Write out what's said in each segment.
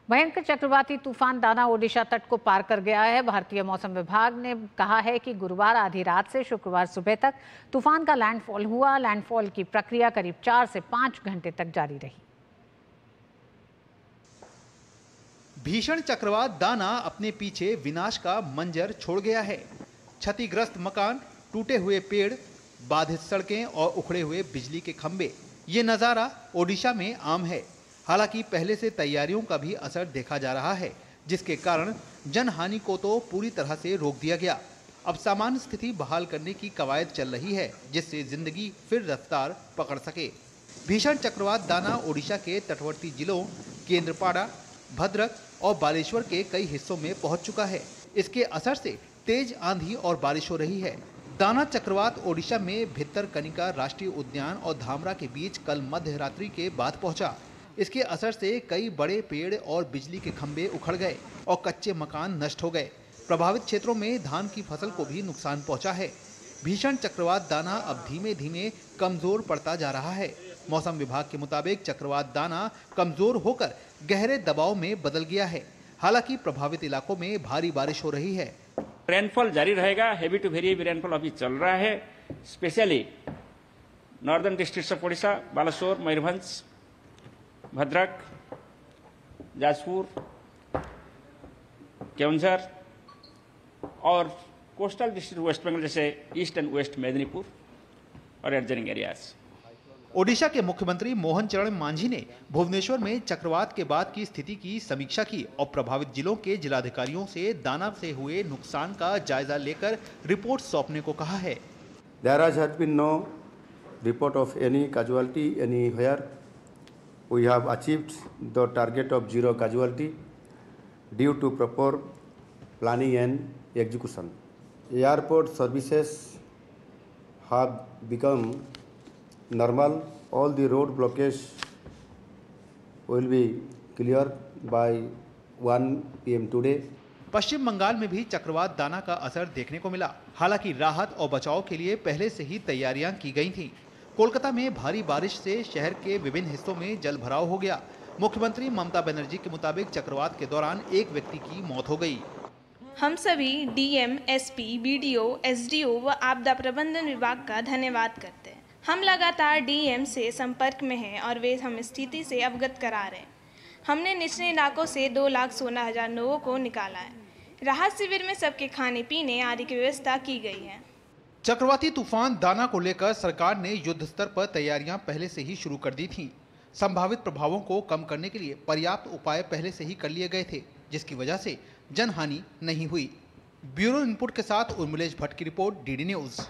भयंकर चक्रवाती तूफान दाना ओडिशा तट को पार कर गया है। भारतीय मौसम विभाग ने कहा है कि गुरुवार आधी रात से शुक्रवार सुबह तक तूफान का लैंडफॉल हुआ। लैंडफॉल की प्रक्रिया करीब 4 से 5 घंटे तक जारी रही। भीषण चक्रवात दाना अपने पीछे विनाश का मंजर छोड़ गया है। क्षतिग्रस्त मकान, टूटे हुए पेड़, बाधित सड़कें और उखड़े हुए बिजली के खंभे, ये नज़ारा ओडिशा में आम है। हालांकि पहले से तैयारियों का भी असर देखा जा रहा है, जिसके कारण जनहानि को तो पूरी तरह से रोक दिया गया। अब सामान्य स्थिति बहाल करने की कवायद चल रही है, जिससे जिंदगी फिर रफ्तार पकड़ सके। भीषण चक्रवात दाना ओडिशा के तटवर्ती जिलों केंद्रपाड़ा, भद्रक और बालेश्वर के कई हिस्सों में पहुंच चुका है। इसके असर से तेज आंधी और बारिश हो रही है। दाना चक्रवात ओडिशा में भितरकनिका राष्ट्रीय उद्यान और धामरा के बीच कल मध्य रात्रि के बाद पहुंचा। इसके असर से कई बड़े पेड़ और बिजली के खंभे उखड़ गए और कच्चे मकान नष्ट हो गए। प्रभावित क्षेत्रों में धान की फसल को भी नुकसान पहुंचा है। भीषण चक्रवात दाना अब धीमे धीमे कमजोर पड़ता जा रहा है। मौसम विभाग के मुताबिक चक्रवात दाना कमजोर होकर गहरे दबाव में बदल गया है। हालांकि प्रभावित इलाकों में भारी बारिश हो रही है। रेनफॉल जारी रहेगा। Heavy to very heavy rainfall अभी चल रहा है। Specially northern districts of Odisha, Baleshwar, Mayurbhanj, Bhadrak, Jajpur, Keonjhar और कोस्टल डिस्ट्रिक्ट वेस्ट बंगाल जैसे ईस्ट एंड वेस्ट मेदिनीपुर और एडजनिंग एरियाज। ओडिशा के मुख्यमंत्री मोहन चरण मांझी ने भुवनेश्वर में चक्रवात के बाद की स्थिति की समीक्षा की और प्रभावित जिलों के जिलाधिकारियों से दाना से हुए नुकसान का जायजा लेकर रिपोर्ट सौंपने को कहा है। There has been no report of any casualty anywhere. We have achieved the target of zero casualty due to proper planning and execution. Airport services have become normal. All the road blockage will be clear by 1 PM today. पश्चिम बंगाल में भी चक्रवात दाना का असर देखने को मिला। हालांकि राहत और बचाव के लिए पहले से ही तैयारियां की गई थीं। कोलकाता में भारी बारिश से शहर के विभिन्न हिस्सों में जल भराव हो गया। मुख्यमंत्री ममता बनर्जी के मुताबिक चक्रवात के दौरान एक व्यक्ति की मौत हो गई। हम सभी डीएम, एसपी, बीडीओ, एसडीओ व आपदा प्रबंधन विभाग का धन्यवाद करते हैं। हम लगातार डीएम से संपर्क में हैं और वे हम स्थिति से अवगत करा रहे हैं। हमने निचले इलाकों से 2,16,000 लोगों को निकाला है। राहत शिविर में सबके खाने पीने आदि की व्यवस्था की गई है। चक्रवाती तूफान दाना को लेकर सरकार ने युद्ध स्तर पर तैयारियां पहले से ही शुरू कर दी थीं। संभावित प्रभावों को कम करने के लिए पर्याप्त उपाय पहले से ही कर लिए गए थे, जिसकी वजह से जनहानि नहीं हुई। ब्यूरो इनपुट के साथ उर्मिलेश भट्ट की रिपोर्ट, डीडी न्यूज।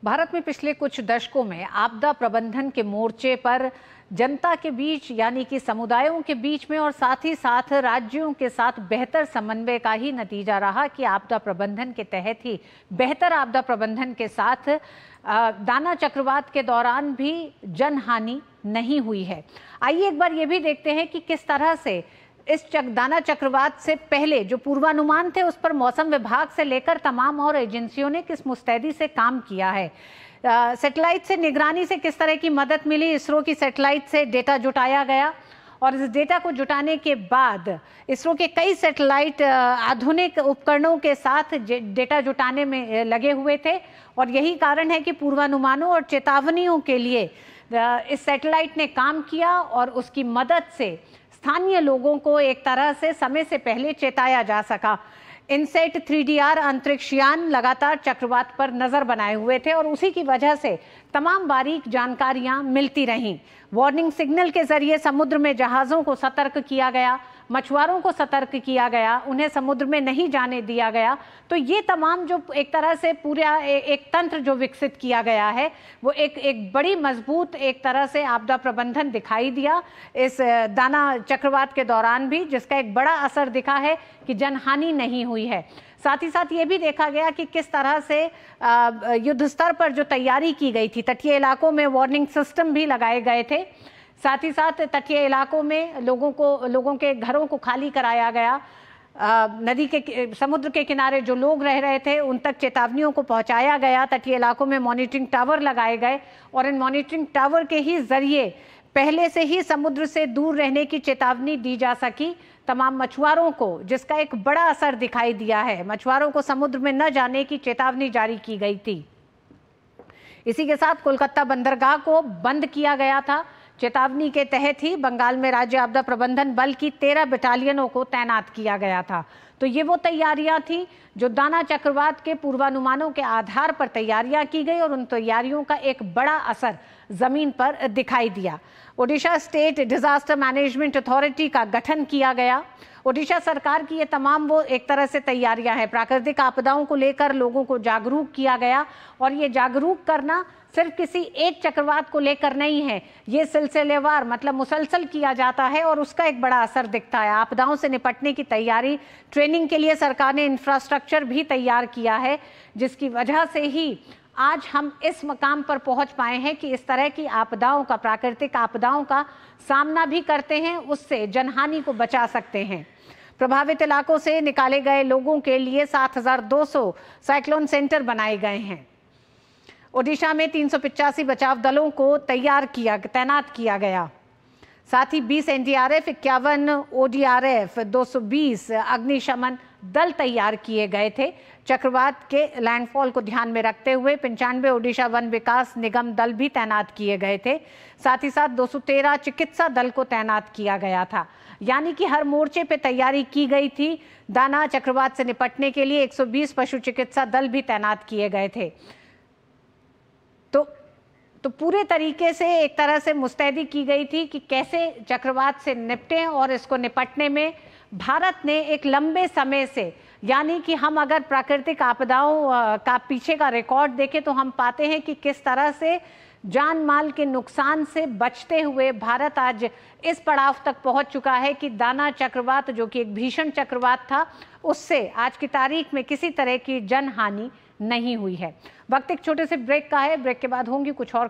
भारत में पिछले कुछ दशकों में आपदा प्रबंधन के मोर्चे पर जनता के बीच यानी कि समुदायों के बीच में और साथ ही साथ राज्यों के साथ बेहतर समन्वय का ही नतीजा रहा कि आपदा प्रबंधन के तहत ही बेहतर आपदा प्रबंधन के साथ दाना चक्रवात के दौरान भी जनहानि नहीं हुई है। आइए एक बार ये भी देखते हैं कि किस तरह से इस दाना चक्रवात से पहले जो पूर्वानुमान थे उस पर मौसम विभाग से लेकर तमाम और एजेंसियों ने किस मुस्तैदी से काम किया है। सैटेलाइट से निगरानी से किस तरह की मदद मिली। इसरो की सैटेलाइट से डेटा जुटाया गया और इस डेटा को जुटाने के बाद इसरो के कई सैटेलाइट आधुनिक उपकरणों के साथ डेटा जुटाने में लगे हुए थे और यही कारण है कि पूर्वानुमानों और चेतावनियों के लिए इस सैटेलाइट ने काम किया और उसकी मदद से स्थानीय लोगों को एक तरह से समय से पहले चेताया जा सका। इनसेट 3DR अंतरिक्ष यान लगातार चक्रवात पर नजर बनाए हुए थे और उसी की वजह से तमाम बारीक जानकारियां मिलती रहीं। वार्निंग सिग्नल के जरिए समुद्र में जहाज़ों को सतर्क किया गया, मछुआरों को सतर्क किया गया, उन्हें समुद्र में नहीं जाने दिया गया। तो ये तमाम जो एक तरह से पूरा एक तंत्र जो विकसित किया गया है वो एक बड़ी मजबूत एक तरह से आपदा प्रबंधन दिखाई दिया इस दाना चक्रवात के दौरान भी, जिसका एक बड़ा असर दिखा है कि जनहानि नहीं हुई है। साथ ही साथ ये भी देखा गया कि किस तरह से युद्ध स्तर पर जो तैयारी की गई थी, तटीय इलाकों में वार्निंग सिस्टम भी लगाए गए थे। साथ ही साथ तटीय इलाकों में लोगों के घरों को खाली कराया गया। नदी के समुद्र के किनारे जो लोग रह रहे थे उन तक चेतावनियों को पहुंचाया गया। तटीय इलाकों में मॉनिटरिंग टावर लगाए गए और इन मॉनिटरिंग टावर के ही जरिए पहले से ही समुद्र से दूर रहने की चेतावनी दी जा सकी तमाम मछुआरों को, जिसका एक बड़ा असर दिखाई दिया है। मछुआरों को समुद्र में न जाने की चेतावनी जारी की गई थी। इसी के साथ कोलकाता बंदरगाह को बंद किया गया था। चेतावनी के तहत ही बंगाल में राज्य आपदा प्रबंधन बल की 13 बटालियनों को तैनात किया गया था। तो ये वो तैयारियां थी जो दाना चक्रवात के पूर्वानुमानों के आधार पर तैयारियां की गई और उन तैयारियों का एक बड़ा असर जमीन पर दिखाई दिया। Odisha state disaster management authority का गठन किया गया। ओडिशा सरकार की ये तमाम वो एक तरह से तैयारियां हैं। प्राकृतिक आपदाओं को लेकर लोगों को जागरूक किया गया और ये जागरूक करना सिर्फ किसी एक चक्रवात को लेकर नहीं है, ये सिलसिलेवार मतलब मुसलसल किया जाता है और उसका एक बड़ा असर दिखता है। आपदाओं से निपटने की तैयारी, ट्रेनिंग के लिए सरकार ने इंफ्रास्ट्रक्चर भी तैयार किया है, जिसकी वजह से ही आज हम इस मकाम पर पहुंच पाए हैं कि इस तरह की आपदाओं का, प्राकृतिक आपदाओं का सामना भी करते हैं, उससे जनहानि को बचा सकते हैं। प्रभावित इलाकों से निकाले गए लोगों के लिए 7,200 साइक्लोन सेंटर बनाए गए हैं। ओडिशा में 385 बचाव दलों को तैनात किया गया। साथ ही 20 एनडीआरएफ, 51 ओडीआरएफ, 220 अग्निशमन दल तैयार किए गए थे। चक्रवात के लैंडफॉल को ध्यान में रखते हुए 95 ओडिशा वन विकास निगम दल भी तैनात किए गए थे। साथ ही साथ 213 चिकित्सा दल को तैनात किया गया था। यानी कि हर मोर्चे पे तैयारी की गई थी। दाना चक्रवात से निपटने के लिए 120 पशु चिकित्सा दल भी तैनात किए गए थे। तो पूरे तरीके से एक तरह से मुस्तैदी की गई थी कि कैसे चक्रवात से निपटें और इसको निपटने में भारत ने एक लंबे समय से, यानी कि हम अगर प्राकृतिक आपदाओं का पीछे का रिकॉर्ड देखें तो हम पाते हैं कि किस तरह से जान माल के नुकसान से बचते हुए भारत आज इस पड़ाव तक पहुंच चुका है कि दाना चक्रवात, जो कि एक भीषण चक्रवात था, उससे आज की तारीख में किसी तरह की जनहानि नहीं हुई है। वक्त एक छोटे से ब्रेक का है। ब्रेक के बाद होंगी कुछ और